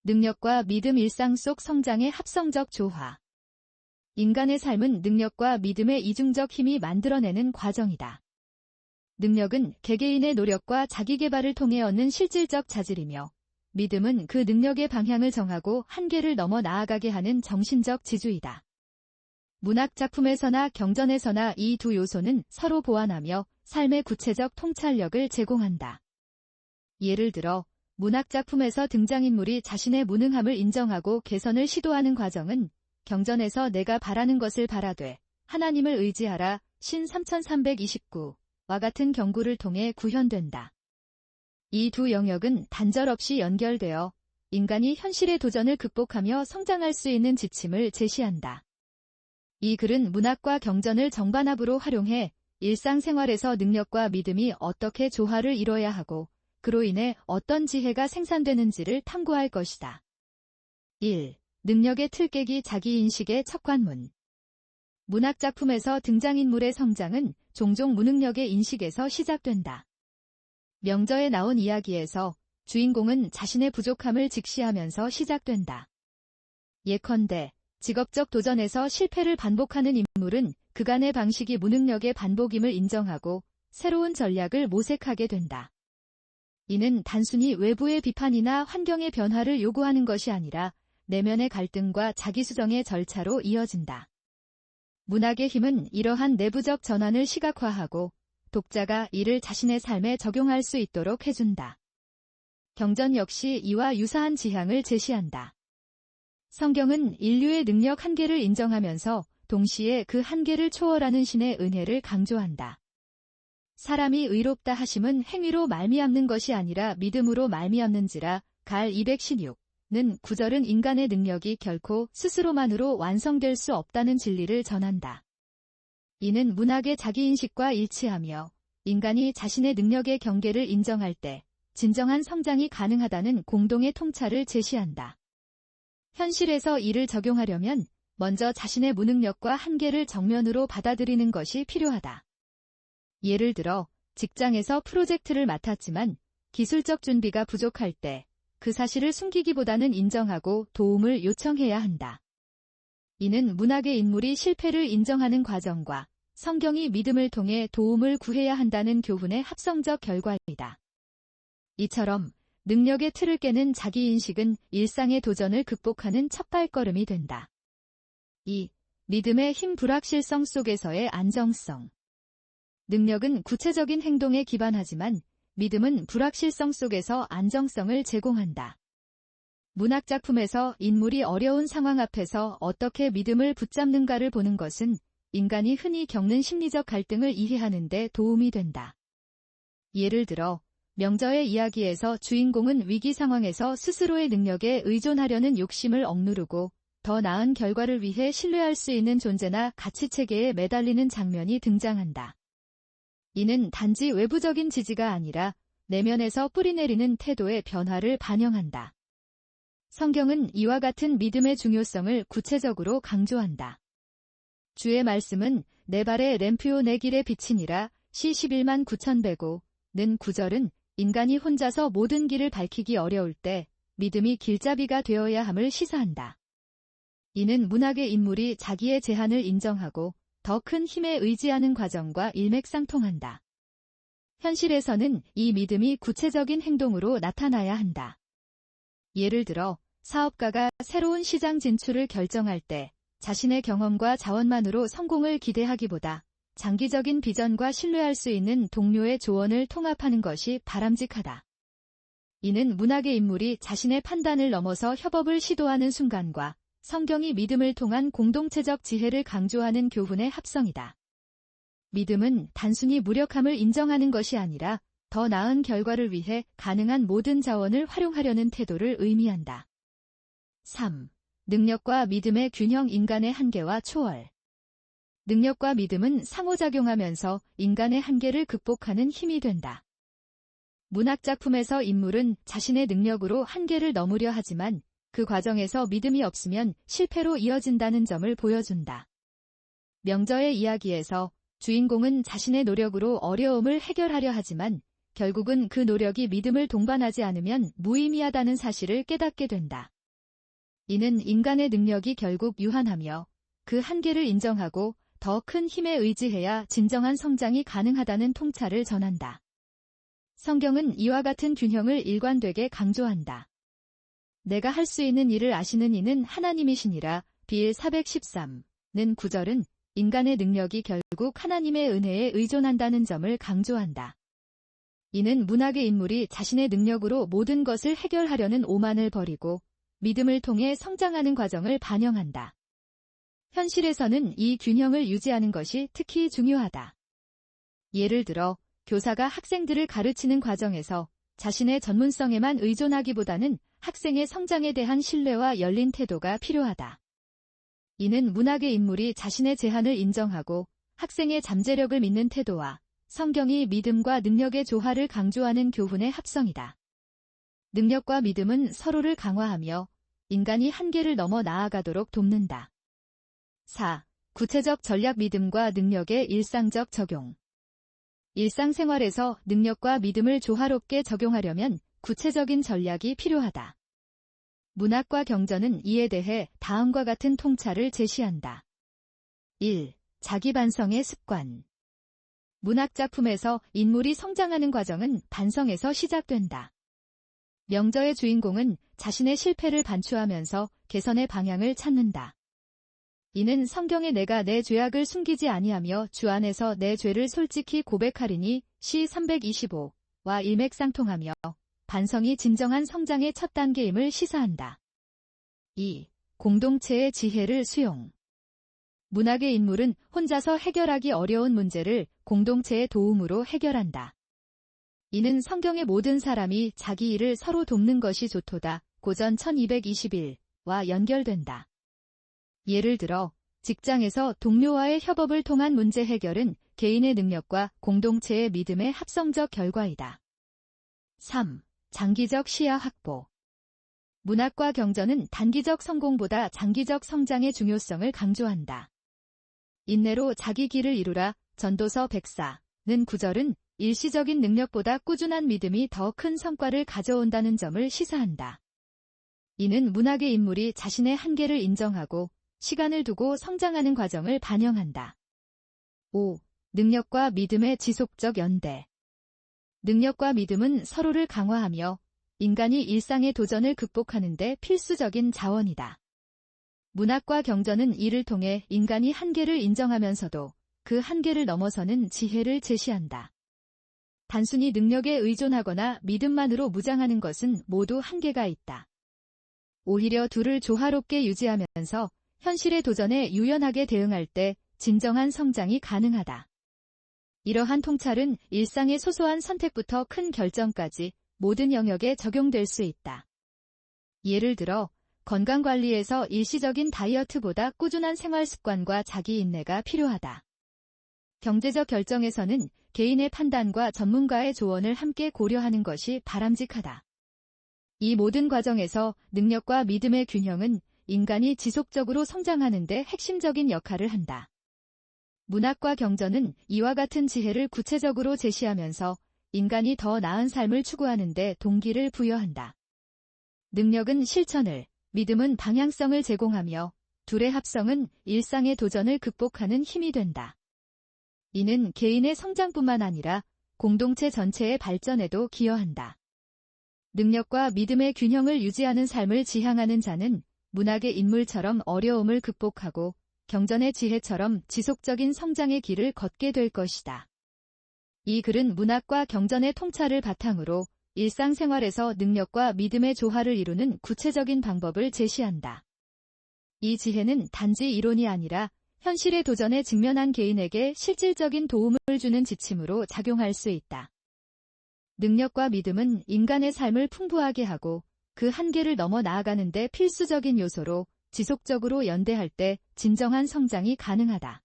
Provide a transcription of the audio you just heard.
능력과 믿음 일상 속 성장의 합성적 조화. 인간의 삶은 능력과 믿음의 이중적 힘이 만들어내는 과정이다. 능력은 개개인의 노력과 자기개발을 통해 얻는 실질적 자질이며, 믿음은 그 능력의 방향을 정하고 한계를 넘어 나아가게 하는 정신적 지주이다. 문학 작품에서나 경전에서나 이 두 요소는 서로 보완하며 삶의 구체적 통찰력을 제공한다. 예를 들어, 문학 작품에서 등장인물이 자신의 무능함을 인정하고 개선을 시도하는 과정은 경전에서 내가 바라는 것을 바라되 하나님을 의지하라 신 3329와 같은 경구를 통해 구현된다. 이 두 영역은 단절 없이 연결되어 인간이 현실의 도전을 극복하며 성장할 수 있는 지침을 제시한다. 이 글은 문학과 경전을 정반합으로 활용해 일상생활에서 능력과 믿음이 어떻게 조화를 이뤄야 하고 그로 인해 어떤 지혜가 생산되는지를 탐구할 것이다. 1. 능력의 틀 깨기 자기인식의 척관문. 문학작품에서 등장인물의 성장은 종종 무능력의 인식에서 시작된다. 명저에 나온 이야기에서 주인공은 자신의 부족함을 직시하면서 시작된다. 예컨대 직업적 도전에서 실패를 반복하는 인물은 그간의 방식이 무능력의 반복임을 인정하고 새로운 전략을 모색하게 된다. 이는 단순히 외부의 비판이나 환경의 변화를 요구하는 것이 아니라 내면의 갈등과 자기수정의 절차로 이어진다. 문학의 힘은 이러한 내부적 전환을 시각화하고 독자가 이를 자신의 삶에 적용할 수 있도록 해준다. 경전 역시 이와 유사한 지향을 제시한다. 성경은 인류의 능력 한계를 인정하면서 동시에 그 한계를 초월하는 신의 은혜를 강조한다. 사람이 의롭다 하심은 행위로 말미암는 것이 아니라 믿음으로 말미암는지라 갈 216는 구절은 인간의 능력이 결코 스스로만으로 완성될 수 없다는 진리를 전한다. 이는 문학의 자기인식과 일치하며 인간이 자신의 능력의 경계를 인정할 때 진정한 성장이 가능하다는 공동의 통찰을 제시한다. 현실에서 이를 적용하려면 먼저 자신의 무능력과 한계를 정면으로 받아들이는 것이 필요하다. 예를 들어 직장에서 프로젝트를 맡았지만 기술적 준비가 부족할 때 그 사실을 숨기기보다는 인정하고 도움을 요청해야 한다. 이는 문학의 인물이 실패를 인정하는 과정과 성경이 믿음을 통해 도움을 구해야 한다는 교훈의 합성적 결과이다. 이처럼 능력의 틀을 깨는 자기인식은 일상의 도전을 극복하는 첫발걸음이 된다. 2. 믿음의 힘 불확실성 속에서의 안정성. 능력은 구체적인 행동에 기반하지만 믿음은 불확실성 속에서 안정성을 제공한다. 문학작품에서 인물이 어려운 상황 앞에서 어떻게 믿음을 붙잡는가를 보는 것은 인간이 흔히 겪는 심리적 갈등을 이해하는 데 도움이 된다. 예를 들어 명저의 이야기에서 주인공은 위기 상황에서 스스로의 능력에 의존하려는 욕심을 억누르고 더 나은 결과를 위해 신뢰할 수 있는 존재나 가치체계에 매달리는 장면이 등장한다. 이는 단지 외부적인 지지가 아니라 내면에서 뿌리내리는 태도의 변화를 반영한다. 성경은 이와 같은 믿음의 중요성을 구체적으로 강조한다. 주의 말씀은 내 발의 램프요 내 길의 빛이니라 시 11만 9105는 구절은 인간이 혼자서 모든 길을 밝히기 어려울 때 믿음이 길잡이가 되어야 함을 시사한다. 이는 문학의 인물이 자기의 제한을 인정하고 더 큰 힘에 의지하는 과정과 일맥상통한다. 현실에서는 이 믿음이 구체적인 행동으로 나타나야 한다. 예를 들어 사업가가 새로운 시장 진출을 결정할 때 자신의 경험과 자원만으로 성공을 기대하기보다 장기적인 비전과 신뢰할 수 있는 동료의 조언을 통합하는 것이 바람직하다. 이는 문학의 인물이 자신의 판단을 넘어서 협업을 시도하는 순간과 성경이 믿음을 통한 공동체적 지혜를 강조하는 교훈의 합성이다. 믿음은 단순히 무력함을 인정하는 것이 아니라 더 나은 결과를 위해 가능한 모든 자원을 활용하려는 태도를 의미한다. 3. 능력과 믿음의 균형 인간의 한계와 초월. 능력과 믿음은 상호작용하면서 인간의 한계를 극복하는 힘이 된다. 문학작품에서 인물은 자신의 능력으로 한계를 넘으려 하지만 그 과정에서 믿음이 없으면 실패로 이어진다는 점을 보여준다. 명저의 이야기에서 주인공은 자신의 노력으로 어려움을 해결하려 하지만 결국은 그 노력이 믿음을 동반하지 않으면 무의미하다는 사실을 깨닫게 된다. 이는 인간의 능력이 결국 유한하며 그 한계를 인정하고 더 큰 힘에 의지해야 진정한 성장이 가능하다는 통찰을 전한다. 성경은 이와 같은 균형을 일관되게 강조한다. 내가 할 수 있는 일을 아시는 이는 하나님이시니라. 빌 413는 9절은 인간의 능력이 결국 하나님의 은혜에 의존한다는 점을 강조한다. 이는 문학의 인물이 자신의 능력으로 모든 것을 해결하려는 오만을 버리고 믿음을 통해 성장하는 과정을 반영한다. 현실에서는 이 균형을 유지하는 것이 특히 중요하다. 예를 들어 교사가 학생들을 가르치는 과정에서 자신의 전문성에만 의존하기보다는 학생의 성장에 대한 신뢰와 열린 태도가 필요하다. 이는 문학의 인물이 자신의 제한을 인정하고 학생의 잠재력을 믿는 태도와 성경이 믿음과 능력의 조화를 강조하는 교훈의 합성이다. 능력과 믿음은 서로를 강화하며 인간이 한계를 넘어 나아가도록 돕는다. 4. 구체적 전략 믿음과 능력의 일상적 적용. 일상생활에서 능력과 믿음을 조화롭게 적용하려면 구체적인 전략이 필요하다. 문학과 경전은 이에 대해 다음과 같은 통찰을 제시한다. 1. 자기 반성의 습관. 문학작품에서 인물이 성장하는 과정은 반성에서 시작된다. 명저의 주인공은 자신의 실패를 반추하면서 개선의 방향을 찾는다. 이는 성경의 내가 내 죄악을 숨기지 아니하며 주 안에서 내 죄를 솔직히 고백하리니 시 325와 일맥상통하며 반성이 진정한 성장의 첫 단계임을 시사한다. 2. 공동체의 지혜를 수용. 문학의 인물은 혼자서 해결하기 어려운 문제를 공동체의 도움으로 해결한다. 이는 성경의 모든 사람이 자기 일을 서로 돕는 것이 좋도다. 고전 1221와 연결된다. 예를 들어 직장에서 동료와의 협업을 통한 문제 해결은 개인의 능력과 공동체의 믿음의 합성적 결과이다. 3. 장기적 시야 확보. 문학과 경전은 단기적 성공보다 장기적 성장의 중요성을 강조한다. 인내로 자기 길을 이루라. 전도서 104는 9절은 일시적인 능력보다 꾸준한 믿음이 더 큰 성과를 가져온다는 점을 시사한다. 이는 문학의 인물이 자신의 한계를 인정하고 시간을 두고 성장하는 과정을 반영한다. 5. 능력과 믿음의 지속적 연대. 능력과 믿음은 서로를 강화하며 인간이 일상의 도전을 극복하는 데 필수적인 자원이다. 문학과 경전은 이를 통해 인간이 한계를 인정하면서도 그 한계를 넘어서는 지혜를 제시한다. 단순히 능력에 의존하거나 믿음만으로 무장하는 것은 모두 한계가 있다. 오히려 둘을 조화롭게 유지하면서 현실의 도전에 유연하게 대응할 때 진정한 성장이 가능하다. 이러한 통찰은 일상의 소소한 선택부터 큰 결정까지 모든 영역에 적용될 수 있다. 예를 들어 건강관리에서 일시적인 다이어트보다 꾸준한 생활 습관과 자기 인내가 필요하다. 경제적 결정에서는 개인의 판단과 전문가의 조언을 함께 고려하는 것이 바람직하다. 이 모든 과정에서 능력과 믿음의 균형은 인간이 지속적으로 성장하는 데 핵심적인 역할을 한다. 문학과 경전은 이와 같은 지혜를 구체적으로 제시하면서 인간이 더 나은 삶을 추구하는 데 동기를 부여한다. 능력은 실천을, 믿음은 방향성을 제공하며 둘의 합성은 일상의 도전을 극복하는 힘이 된다. 이는 개인의 성장뿐만 아니라 공동체 전체의 발전에도 기여한다. 능력과 믿음의 균형을 유지하는 삶을 지향하는 자는 문학의 인물처럼 어려움을 극복하고 경전의 지혜처럼 지속적인 성장의 길을 걷게 될 것이다. 이 글은 문학과 경전의 통찰을 바탕으로 일상생활에서 능력과 믿음의 조화를 이루는 구체적인 방법을 제시한다. 이 지혜는 단지 이론이 아니라 현실의 도전에 직면한 개인에게 실질적인 도움을 주는 지침으로 작용할 수 있다. 능력과 믿음은 인간의 삶을 풍부하게 하고 그 한계를 넘어 나아가는 데 필수적인 요소로 지속적으로 연대할 때 진정한 성장이 가능하다.